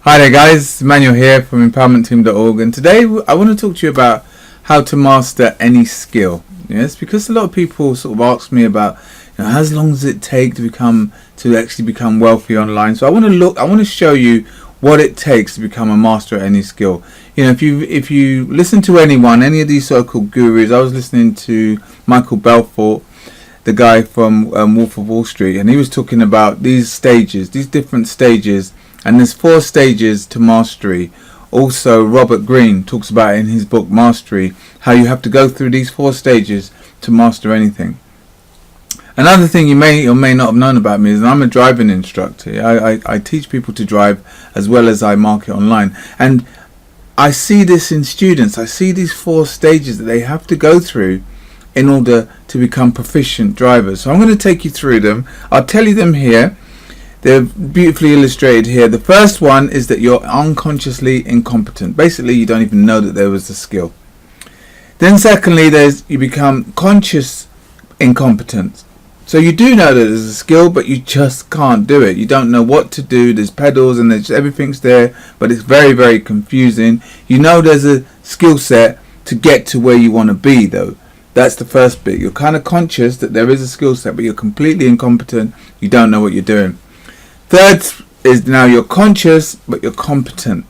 Hi there guys, Emmanuel here from empowermentteam.org, and today I want to talk to you about how to master any skill. Yes, because a lot of people sort of ask me about, how long does it take to actually become wealthy online. So I want to show you what it takes to become a master at any skill. If you listen to any of these so-called gurus. I was listening to Michael Belfort, the guy from Wolf of Wall Street, and he was talking about these different stages. And there's 4 stages to mastery. Also, Robert Greene talks about in his book Mastery how you have to go through these 4 stages to master anything. Another thing you may or may not have known about me is that I'm a driving instructor. I teach people to drive as well as I market online. And I see this in students. I see these 4 stages that they have to go through in order to become proficient drivers. So I'm going to take you through them. I'll tell you them here. They're beautifully illustrated here. The first one is that you're unconsciously incompetent. Basically, you don't even know that there was a skill. Then secondly, you become conscious incompetent. So you do know that there's a skill, but you just can't do it. You don't know what to do. There's pedals and everything's there, but it's very, very confusing. You know there's a skill set to get to where you want to be, though. That's the first bit. You're kind of conscious that there is a skill set, but you're completely incompetent. You don't know what you're doing. Third is now you're conscious, but you're competent.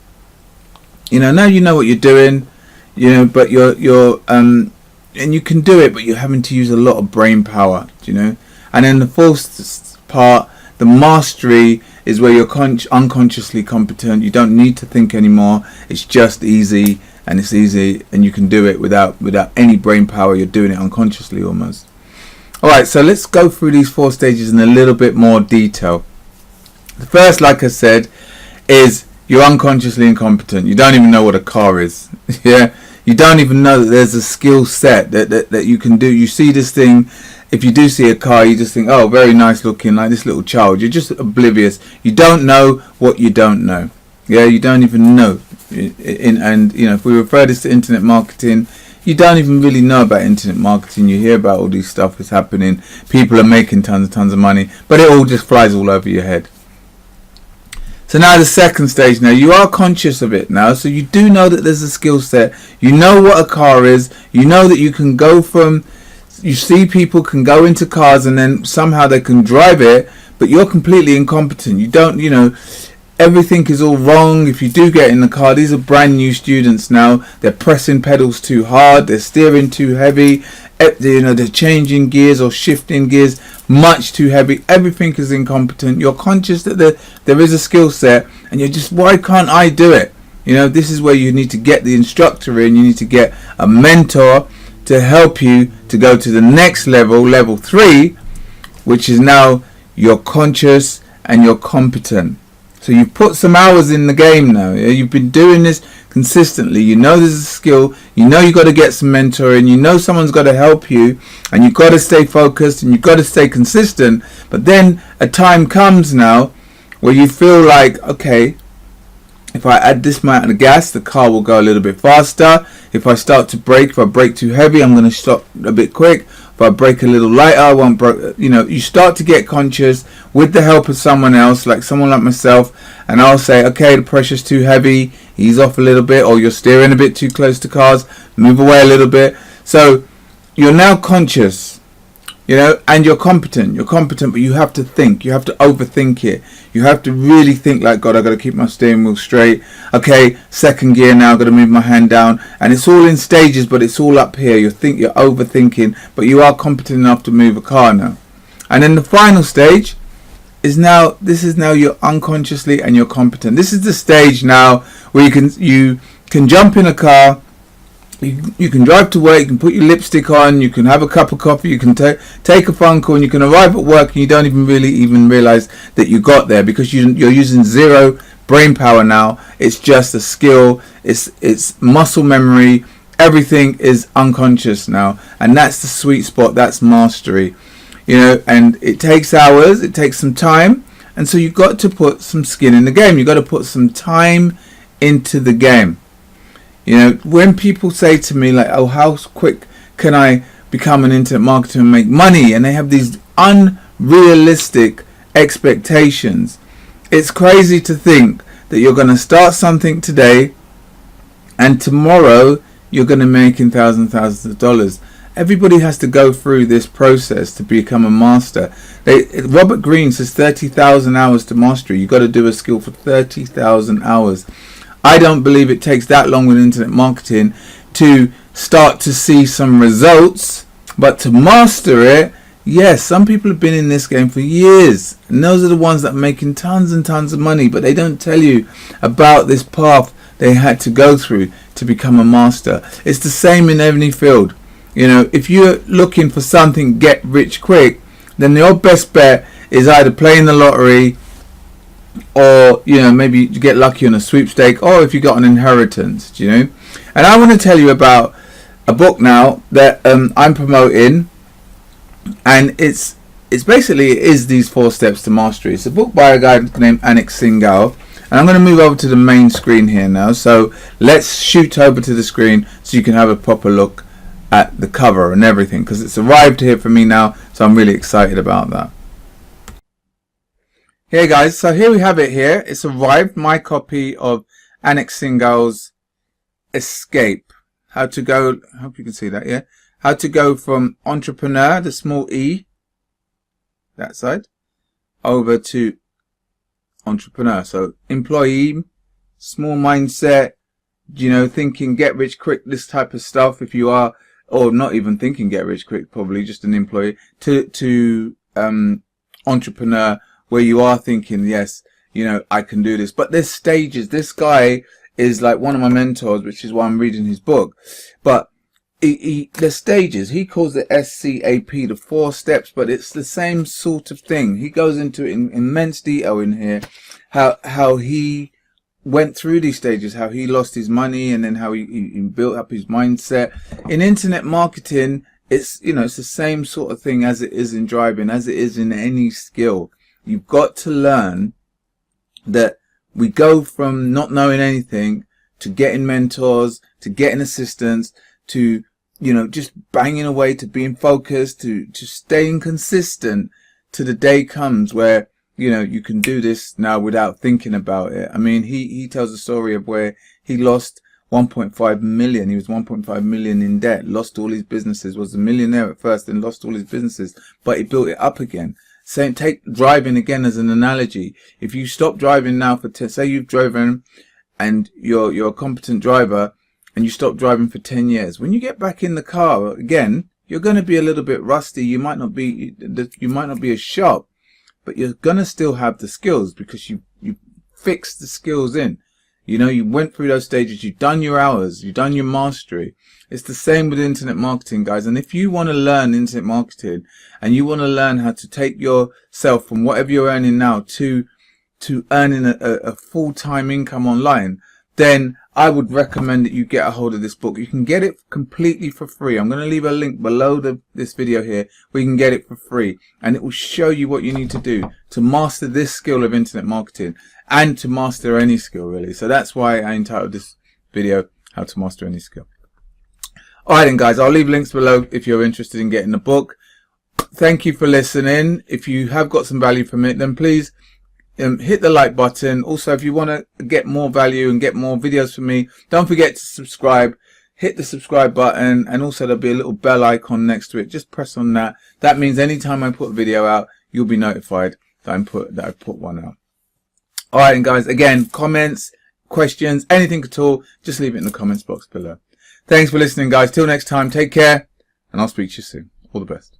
Now you know what you're doing, but you're and you can do it, but you're having to use a lot of brain power, And then the fourth part, the mastery, is where you're unconsciously competent. You don't need to think anymore. It's just easy, and you can do it without any brain power. You're doing it unconsciously almost. All right, so let's go through these 4 stages in a little bit more detail. The first, like I said, is you're unconsciously incompetent. You don't even know what a car is. Yeah, you don't even know that there's a skill set that you can do. You see this thing. If you do see a car, you just think, oh, very nice looking, like this little child. You're just oblivious. You don't know what you don't know. Yeah, you don't even know. If we refer this to internet marketing, you don't even really know about internet marketing. You hear about all these stuff that's happening. People are making tons of money, but it all just flies all over your head. So now the second stage, now you are conscious of it now, so you do know that there's a skill set. You know what a car is. You know that you can you see people can go into cars and then somehow they can drive it, but you're completely incompetent. You don't, everything is all wrong. If you do get in the car, these are brand new students now. They're pressing pedals too hard. They're steering too heavy. They're changing gears or shifting gears much too heavy. Everything is incompetent. You're conscious that there is a skill set, and you're just, why can't I do it? This is where you need to get the instructor in. You need to get a mentor to help you to go to the next level, level 3, which is now you're conscious and you're competent. So you've put some hours in the game now. You've been doing this consistently. You know there's a skill. You know you've got to get some mentoring. You know someone's got to help you. And you've got to stay focused and you've got to stay consistent. But then a time comes now where you feel like, okay, if I add this amount of gas, the car will go a little bit faster. If I start to brake, if I brake too heavy, I'm going to stop a bit quick. If I brake a little lighter, I won't brake. You start to get conscious with the help of someone else, like someone like myself, and I'll say, okay, the pressure's too heavy, ease off a little bit, or you're steering a bit too close to cars, move away a little bit. So you're now conscious, and you're competent. You're competent, but you have to think. You have to overthink it. You have to really think like, God, I've got to keep my steering wheel straight. Okay, second gear now, I've got to move my hand down. And it's all in stages, but it's all up here. You're overthinking, but you are competent enough to move a car now. And then the final stage is now, you're unconsciously and you're competent. This is the stage now where you can jump in a car. You can drive to work, you can put your lipstick on, you can have a cup of coffee, you can take a phone call, and you can arrive at work and you don't even realize that you got there because you're using zero brain power now. It's just a skill, it's muscle memory, everything is unconscious now, and that's the sweet spot. That's mastery, and it takes hours, it takes some time, and so you've got to put some skin in the game. You've got to put some time into the game. When people say to me like, oh, how quick can I become an internet marketer and make money, and they have these unrealistic expectations, it's crazy to think that you're going to start something today and tomorrow you're going to make in thousands of dollars. Everybody has to go through this process to become a master. Robert Greene says 30,000 hours to mastery. You've got to do a skill for 30,000 hours. I don't believe it takes that long with internet marketing to start to see some results, but to master it, yes, some people have been in this game for years, and those are the ones that are making tons and tons of money, but they don't tell you about this path they had to go through to become a master. It's the same in any field. You know, if you're looking for something get rich quick, then your best bet is either playing the lottery, or, you know, maybe you get lucky on a sweepstake, or if you got an inheritance, you know. And I want to tell you about a book now that I'm promoting, and it's basically these 4 steps to mastery. It's a book by a guy named Anik Singal, and I'm going to move over to the main screen here now. So let's shoot over to the screen so you can have a proper look at the cover and everything, because it's arrived here for me now, so I'm really excited about that. Here guys, so here we have it here. It's arrived, my copy of Anik Singal's eScape. How to go, I hope you can see that, yeah? How to go from entrepreneur, the small e, that side, over to entrepreneur. So employee, small mindset, you know, thinking get rich quick, this type of stuff. If you are, or not even thinking get rich quick, probably just an employee, to entrepreneur, where you are thinking, yes, you know, I can do this. But there's stages. This guy is like one of my mentors, which is why I'm reading his book. But the stages, he calls it SCAP, the 4 steps, but it's the same sort of thing. He goes into it in immense detail in here, how he went through these stages, how he lost his money, and then how he built up his mindset. In internet marketing, it's, you know, it's the same sort of thing as it is in driving, as it is in any skill. You've got to learn that we go from not knowing anything to getting mentors, to getting assistants, to, you know, just banging away, to being focused, to staying consistent, to the day comes where, you know, you can do this now without thinking about it. I mean, he tells a story of where he lost 1.5 million. He was 1.5 million in debt, lost all his businesses, was a millionaire at first and lost all his businesses, but he built it up again. Saying, take driving again as an analogy. If you stop driving now for say you've driven and you're a competent driver and you stop driving for 10 years, when you get back in the car again, you're going to be a little bit rusty. You might not be as sharp, but you're going to still have the skills because you fixed the skills in. You know, you went through those stages, you've done your hours, you've done your mastery. It's the same with internet marketing, guys. And if you want to learn internet marketing and you want to learn how to take yourself from whatever you're earning now to earning a full-time income online, then I would recommend that you get a hold of this book. You can get it completely for free. I'm going to leave a link below this video here where you can get it for free, and it will show you what you need to do to master this skill of internet marketing and to master any skill, really. So that's why I entitled this video, How to Master Any Skill. Alright then guys, I'll leave links below if you're interested in getting the book. Thank you for listening. If you have got some value from it, then please hit the like button. Also, if you want to get more value and get more videos from me, don't forget to subscribe. Hit the subscribe button, and also there'll be a little bell icon next to it. Just press on that. That means anytime I put a video out, you'll be notified that I put one out. Alright and guys, again, comments, questions, anything at all, just leave it in the comments box below. Thanks for listening, guys. Till next time, take care, and I'll speak to you soon. All the best.